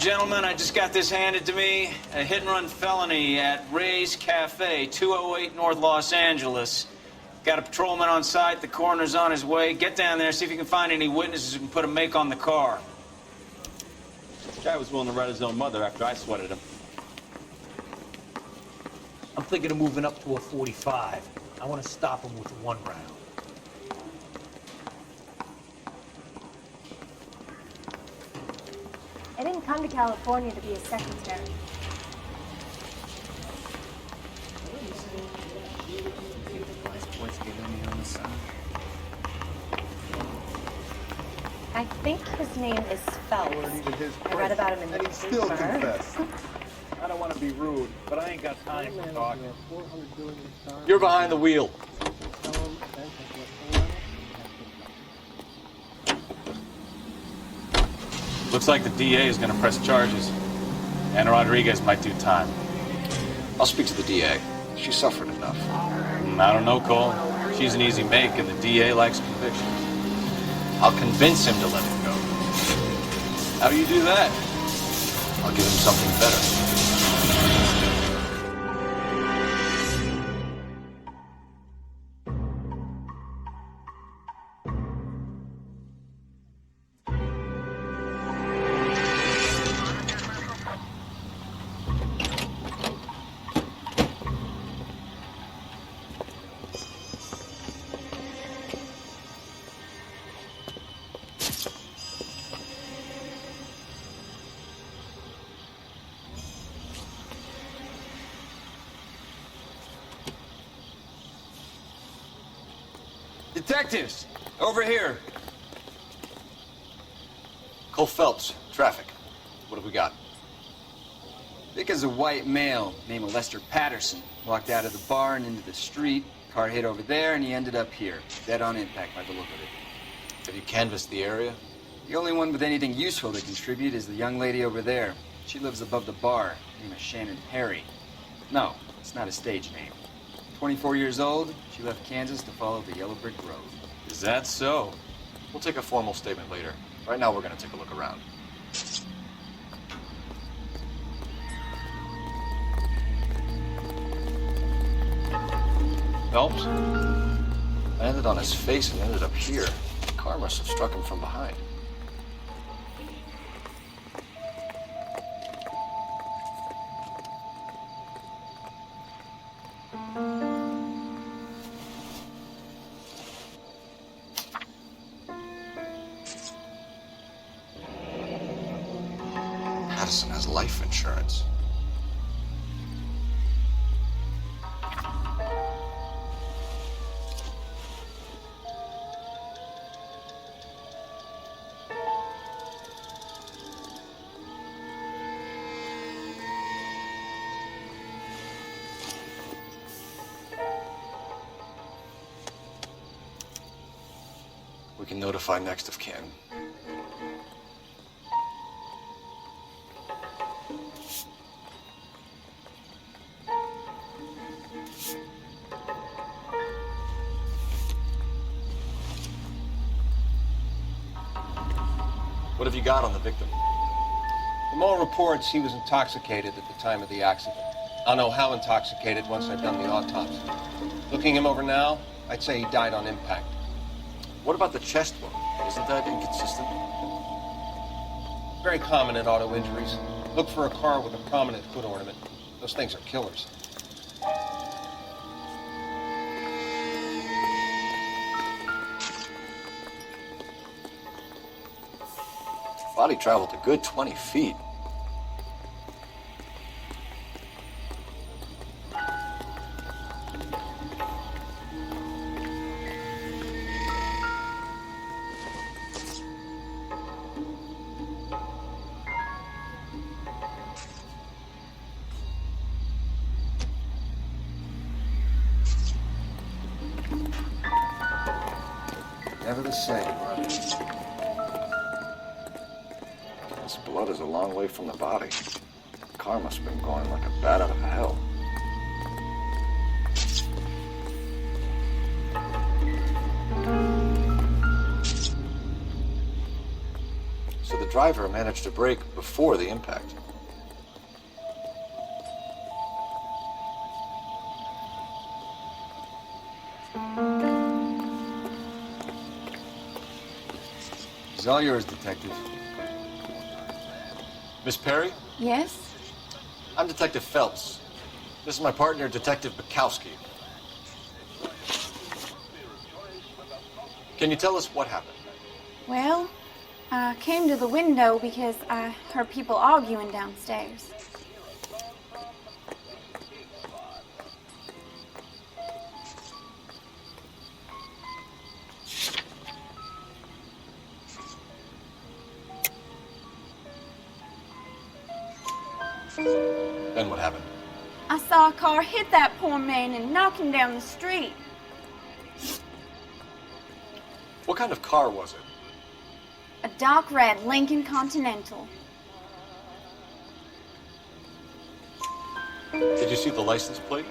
Gentlemen, I just got this handed to me. A hit-and-run felony at Ray's Cafe, 208 North Los Angeles. Got a patrolman on site. The coroner's on his way. Get down there, see if you can find any witnesses who can put a make on the car. This guy was willing to write his own mother after I sweated him. I'm thinking of moving up to a 45. I want to stop him with one round. I didn't come to California to be a secretary. I think his name is Phelps. I read about him in the paper. Still confess. I don't want to be rude, but I ain't got time for talking. You're behind the wheel. Looks like the DA is going to press charges. And Rodriguez might do time. I'll speak to the DA. She suffered enough. I don't know, Cole. She's an easy make, and the DA likes convictions. I'll convince him to let it go. How do you do that? I'll give him something better. Detectives, over here. Cole Phelps, traffic. What have we got? Vic is a white male named Lester Patterson. Walked out of the bar and into the street. Car hit over there, and he ended up here. Dead on impact by the look of it. Have you canvassed the area? The only one with anything useful to contribute is the young lady over there. She lives above the bar. Name is Shannon Perry. No, it's not a stage name. 24 years old, she left Kansas to follow the yellow brick road. Is that so? We'll take a formal statement later. Right now, we're going to take a look around. Phelps? Landed on his face and ended up here. The car must have struck him from behind. Patterson has life insurance. We can notify next of kin. What have you got on the victim? From all reports, he was intoxicated at the time of the accident. I'll know how intoxicated once I've done the autopsy. Looking him over now, I'd say he died on impact. What about the chest wound? Isn't that inconsistent? Very common in auto injuries. Look for a car with a prominent hood ornament. Those things are killers. Body traveled a good 20 feet. Never the same, brother. This blood is a long way from the body. The car must have been going like a bat out of hell. So the driver managed to brake before the impact. It's all yours, Detective. Miss Perry, Yes? I'm Detective Phelps. This is my partner, Detective Bukowski. Can you tell us what happened? Well, I came to the window because I heard people arguing downstairs. Then what happened? I saw a car hit that poor man and knock him down the street. What kind of car was it? A dark red Lincoln Continental. Did you see the license plate?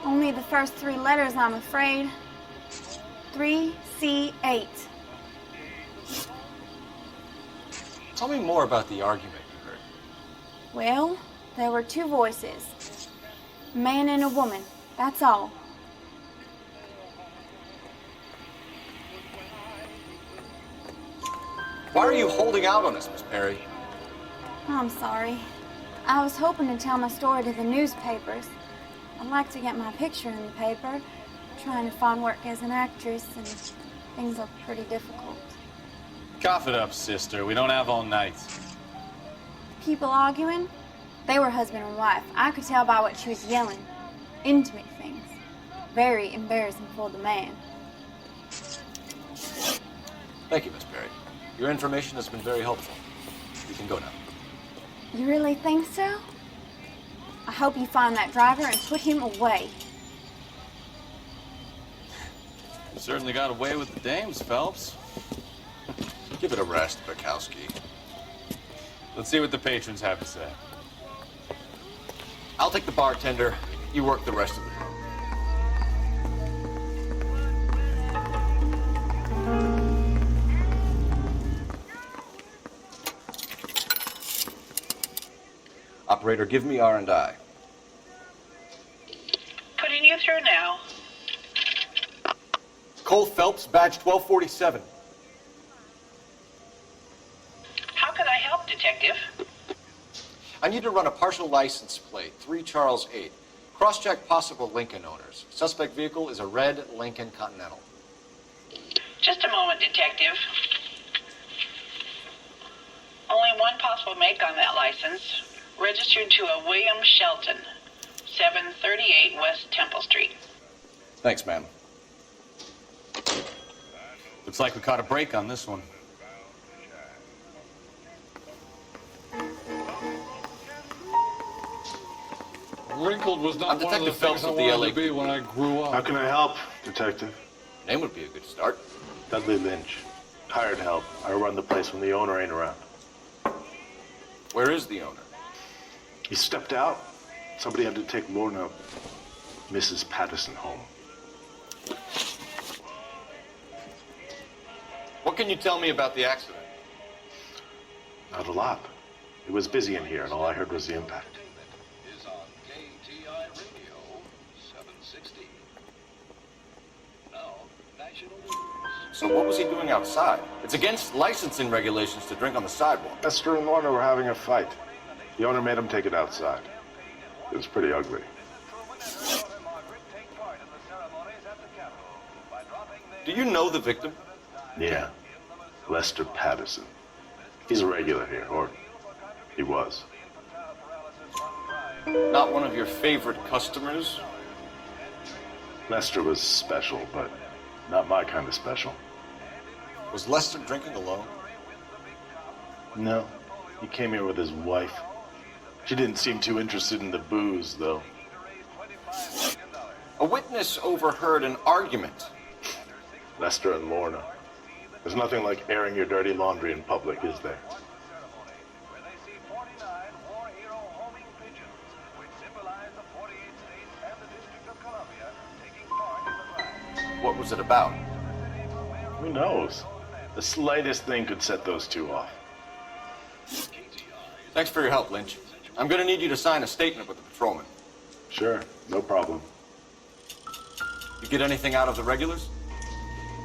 Only the first three letters, I'm afraid. 3C8. Tell me more about the argument you heard. Well, there were two voices. A man and a woman, that's all. Why are you holding out on us, Miss Perry? I'm sorry. I was hoping to tell my story to the newspapers. I'd like to get my picture in the paper. Trying to find work as an actress, and things are pretty difficult. Cough it up, sister. We don't have all night. People arguing? They were husband and wife. I could tell by what she was yelling. Intimate things. Very embarrassing for the man. Thank you, Miss Perry. Your information has been very helpful. You can go now. You really think so? I hope you find that driver and put him away. You certainly got away with the dames, Phelps. Give it a rest, Bukowski. Let's see what the patrons have to say. I'll take the bartender. You work the rest of the room. Operator, give me R&I. Putting you through now. Cole Phelps, badge 1247. How can I help, Detective? I need to run a partial license plate, 3 Charles 8. Cross-check possible Lincoln owners. Suspect vehicle is a red Lincoln Continental. Just a moment, Detective. Only one possible make on that license. Registered to a William Shelton, 738 West Temple Street. Thanks, ma'am. Looks like we caught a break on this one. Wrinkled was not I'm one of the Detective Phelps things I of the wanted to be LAPD. when I grew up. How can I help, Detective? Name would be a good start. Dudley Lynch. Hired help. I run the place when the owner ain't around. Where is the owner? He stepped out. Somebody had to take Lorna, Mrs. Patterson, home. What can you tell me about the accident? Not a lot. It was busy in here, and all I heard was the impact. So what was he doing outside? It's against licensing regulations to drink on the sidewalk. Esther and Lorna were having a fight. The owner made him take it outside. It was pretty ugly. Do you know the victim? Yeah. Lester Patterson. He's a regular here, or he was. Not one of your favorite customers? Lester was special, but not my kind of special. Was Lester drinking alone? No. He came here with his wife. She didn't seem too interested in the booze, though. A witness overheard an argument. Lester and Lorna. There's nothing like airing your dirty laundry in public, is there? What was it about? Who knows? The slightest thing could set those two off. Thanks for your help, Lynch. I'm gonna need you to sign a statement with the patrolman. Sure, no problem. You get anything out of the regulars?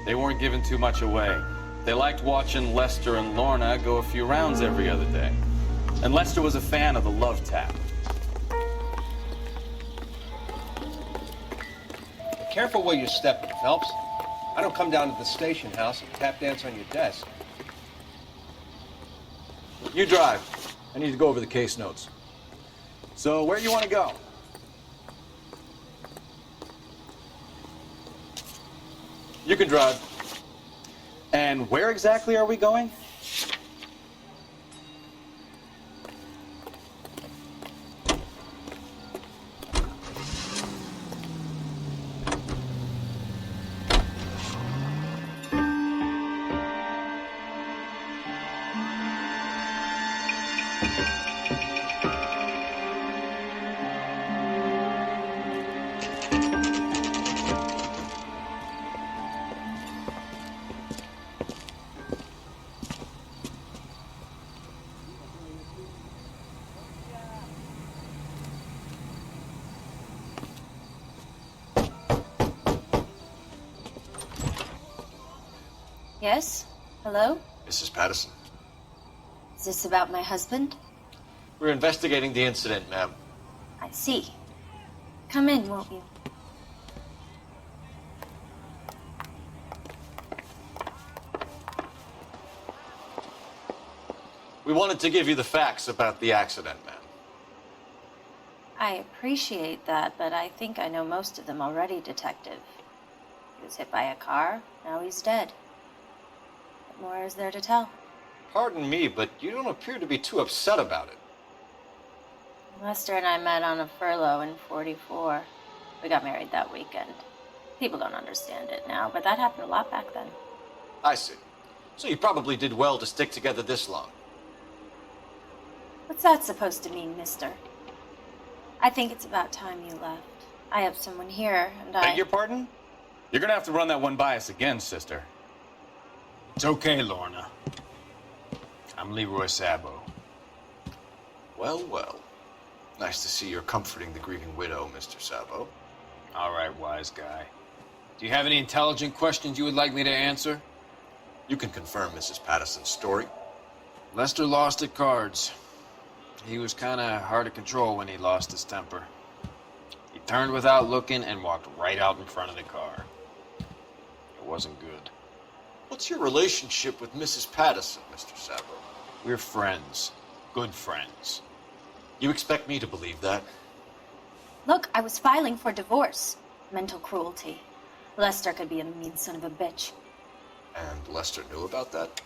They weren't giving too much away. They liked watching Lester and Lorna go a few rounds every other day. And Lester was a fan of the love tap. Be careful where you're stepping, Phelps. I don't come down to the station house and tap dance on your desk. You drive. I need to go over the case notes. So where do you want to go? You can drive. And where exactly are we going? Yes? Hello? Mrs. Patterson. Is this about my husband? We're investigating the incident, ma'am. I see. Come in, won't you? We wanted to give you the facts about the accident, ma'am. I appreciate that, but I think I know most of them already, Detective. He was hit by a car, now he's dead. What more is there to tell? Pardon me, but you don't appear to be too upset about it. Lester and I met on a furlough in '44. We got married that weekend. People don't understand it now, but that happened a lot back then. I see. So you probably did well to stick together this long. What's that supposed to mean, mister? I think it's about time you left. I have someone here, and Beg your pardon? You're gonna have to run that one by us again, sister. It's okay, Lorna. I'm Leroy Sabo. Well, well. Nice to see you're comforting the grieving widow, Mr. Sabo. All right, wise guy. Do you have any intelligent questions you would like me to answer? You can confirm Mrs. Patterson's story. Lester lost at cards. He was kind of hard to control when he lost his temper. He turned without looking and walked right out in front of the car. It wasn't good. What's your relationship with Mrs. Patterson, Mr. Sabo? We're friends. Good friends. You expect me to believe that? Look, I was filing for divorce. Mental cruelty. Lester could be a mean son of a bitch. And Lester knew about that?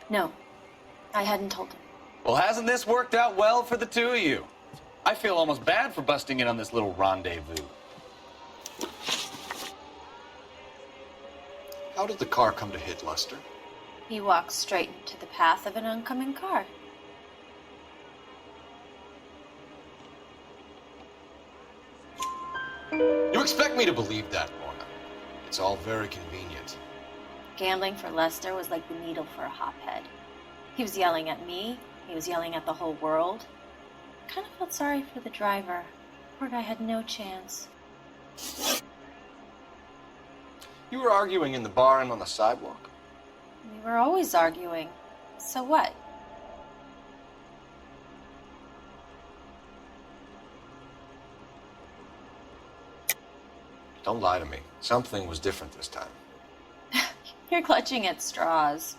No, I hadn't told him. Well, hasn't this worked out well for the two of you? I feel almost bad for busting in on this little rendezvous. How did the car come to hit Lester? He walked straight into the path of an oncoming car. You expect me to believe that, Lorna? It's all very convenient. Gambling for Lester was like the needle for a hophead. He was yelling at me. He was yelling at the whole world. I kind of felt sorry for the driver. Poor guy had no chance. You were arguing in the bar and on the sidewalk? We were always arguing. So what? Don't lie to me. Something was different this time. You're clutching at straws.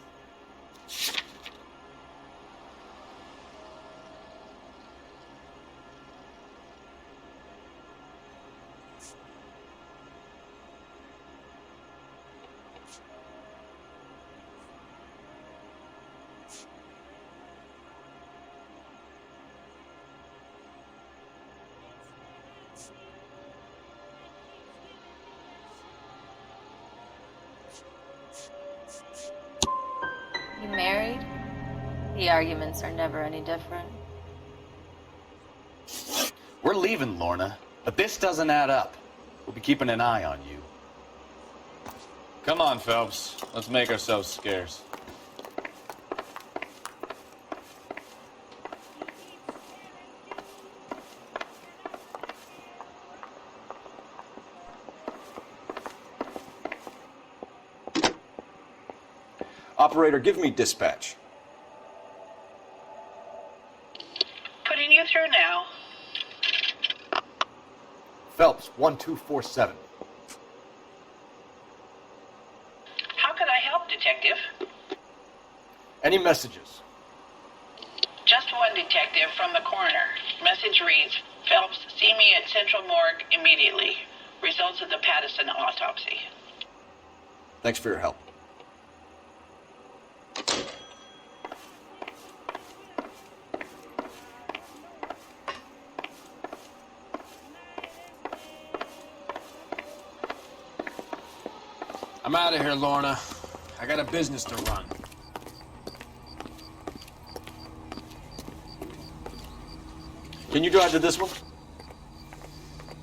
You married? The arguments are never any different. We're leaving, Lorna, but this doesn't add up. We'll be keeping an eye on you. Come on, Phelps. Let's make ourselves scarce. Operator, give me dispatch. Putting you through now. Phelps, 1247. How can I help, Detective? Any messages? Just one detective from the coroner. Message reads, Phelps, see me at Central Morgue immediately. Results of the Pattison autopsy. Thanks for your help. I'm out of here, Lorna. I got a business to run. Can you drive to this one?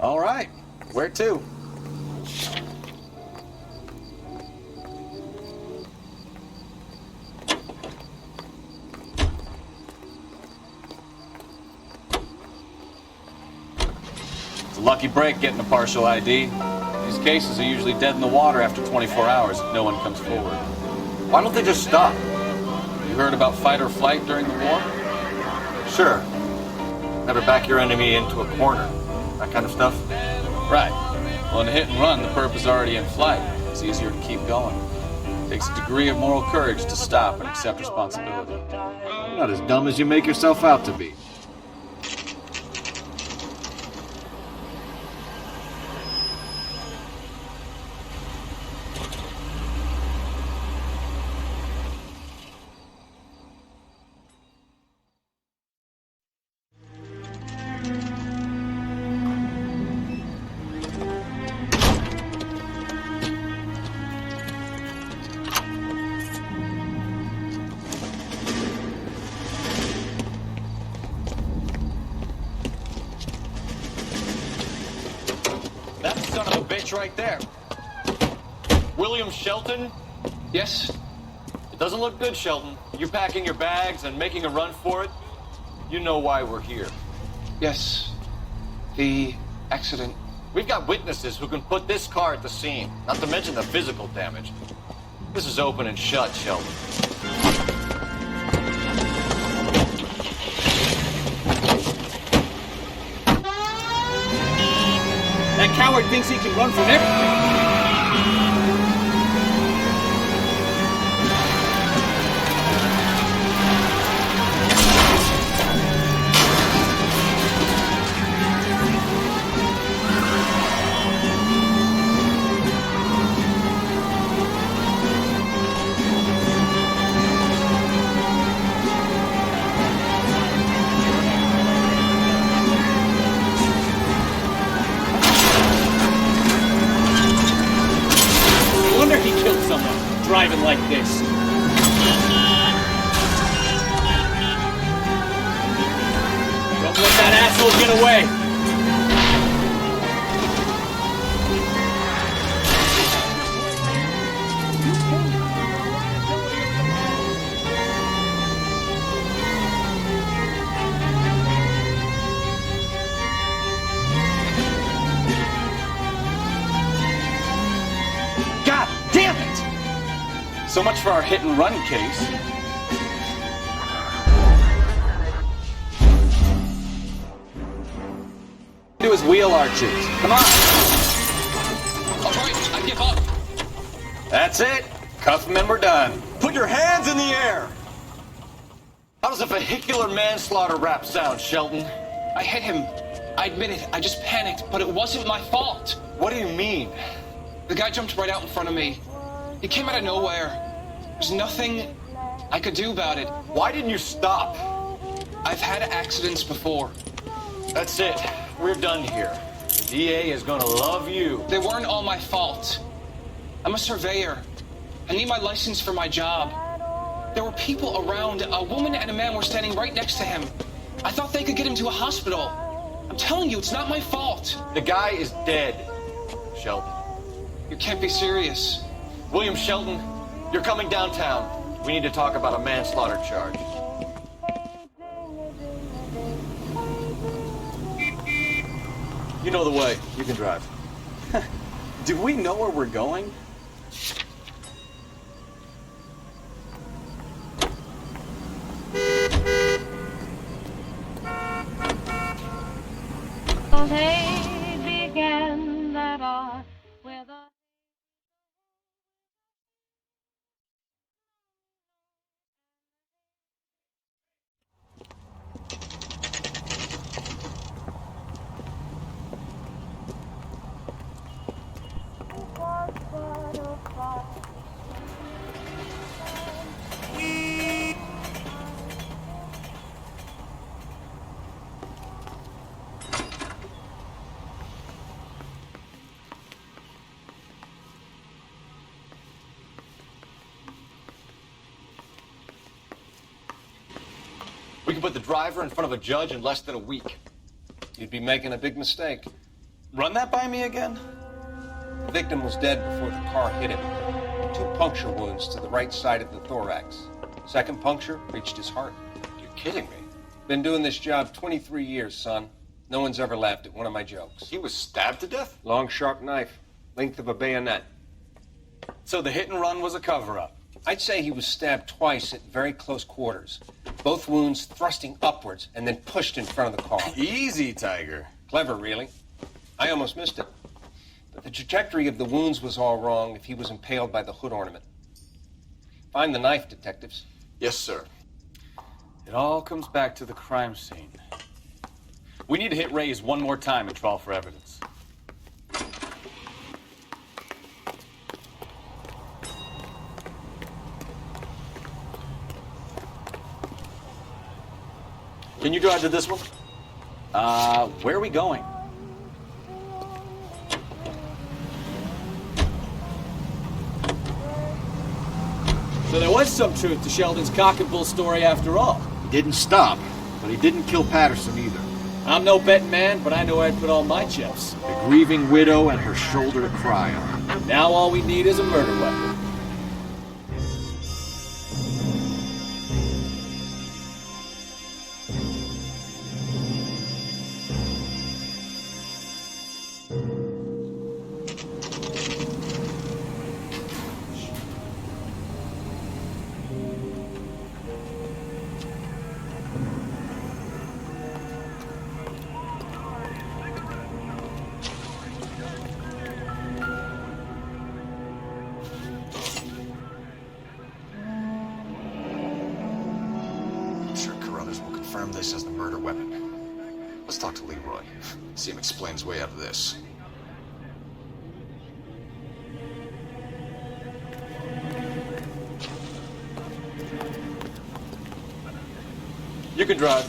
All right. Where to? It's a lucky break getting a partial ID. These cases are usually dead in the water after 24 hours if no one comes forward. Why don't they just stop? You heard about fight or flight during the war? Sure. Never back your enemy into a corner. That kind of stuff? Right. Well, in a hit and run, the perp is already in flight. It's easier to keep going. It takes a degree of moral courage to stop and accept responsibility. You're not as dumb as you make yourself out to be. That son of a bitch right there. William Shelton? Yes? It doesn't look good, Shelton. You're packing your bags and making a run for it. You know why we're here. Yes. The accident. We've got witnesses who can put this car at the scene, not to mention the physical damage. This is open and shut, Shelton. That coward thinks he can run from everything. Driving like this. Don't let that asshole get away. God damn it! So much for our hit and run case. Do his wheel arches. Come on. All right, I give up. That's it. Cuff him and we're done. Put your hands in the air! How does a vehicular manslaughter rap sound, Shelton? I hit him. I admit it. I just panicked, but it wasn't my fault. What do you mean? The guy jumped right out in front of me. He came out of nowhere. There's nothing I could do about it. Why didn't you stop? I've had accidents before. That's it. We're done here. The DA is gonna love you. They weren't all my fault. I'm a surveyor. I need my license for my job. There were people around. A woman and a man were standing right next to him. I thought they could get him to a hospital. I'm telling you, it's not my fault. The guy is dead, Shelton. You can't be serious. William Shelton, you're coming downtown. We need to talk about a manslaughter charge. You know the way. You can drive. Do we know where we're going? again that are with us. We can put the driver in front of a judge in less than a week. You'd be making a big mistake. Run that by me again? The victim was dead before the car hit him. 2 puncture wounds to the right side of the thorax. Second puncture reached his heart. You're kidding me. Been doing this job 23 years, son. No one's ever laughed at one of my jokes. He was stabbed to death? Long, sharp knife. Length of a bayonet. So the hit and run was a cover-up? I'd say he was stabbed twice at very close quarters. Both wounds thrusting upwards and then pushed in front of the car. Easy, Tiger. Clever, really. I almost missed it. But the trajectory of the wounds was all wrong if he was impaled by the hood ornament. Find the knife, detectives. Yes, sir. It all comes back to the crime scene. We need to hit Ray's one more time and trawl for evidence. Can you drive to this one? Where are we going? So there was some truth to Sheldon's cock and bull story after all. He didn't stop, but he didn't kill Patterson either. I'm no betting man, but I know where I'd put all my chips. The grieving widow and her shoulder to cry on. Now all we need is a murder weapon. This as the murder weapon. Let's talk to Leroy. See him explain his way out of this. You can drive.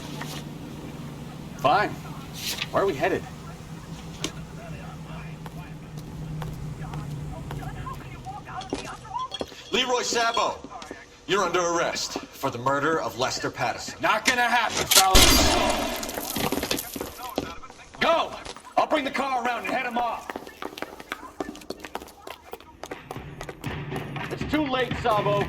Fine. Where are we headed? Leroy Sabo, you're under arrest for the murder of Lester Patterson. Not gonna happen, fellas. Go! I'll bring the car around and head him off. It's too late, Sabo.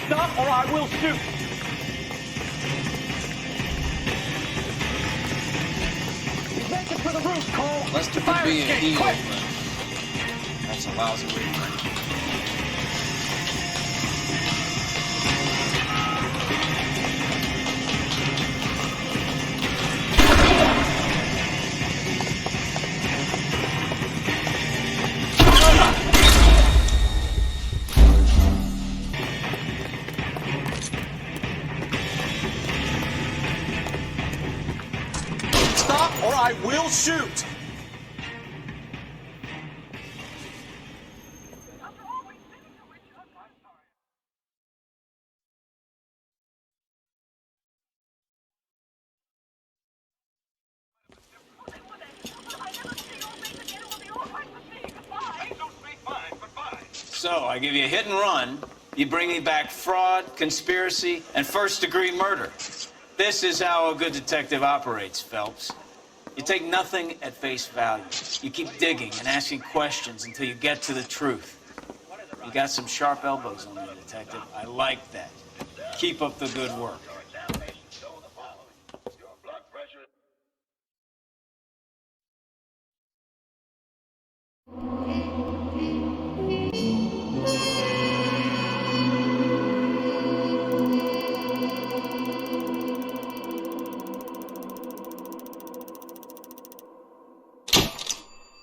Stop or I will shoot! Make it for the roof, Cole! Lester could be a hero, but that's a lousy way to bring it. Or I will shoot! So, I give you a hit and run, you bring me back fraud, conspiracy, and first-degree murder. This is how a good detective operates, Phelps. You take nothing at face value. You keep digging and asking questions until you get to the truth. You got some sharp elbows on you, detective. I like that. Keep up the good work.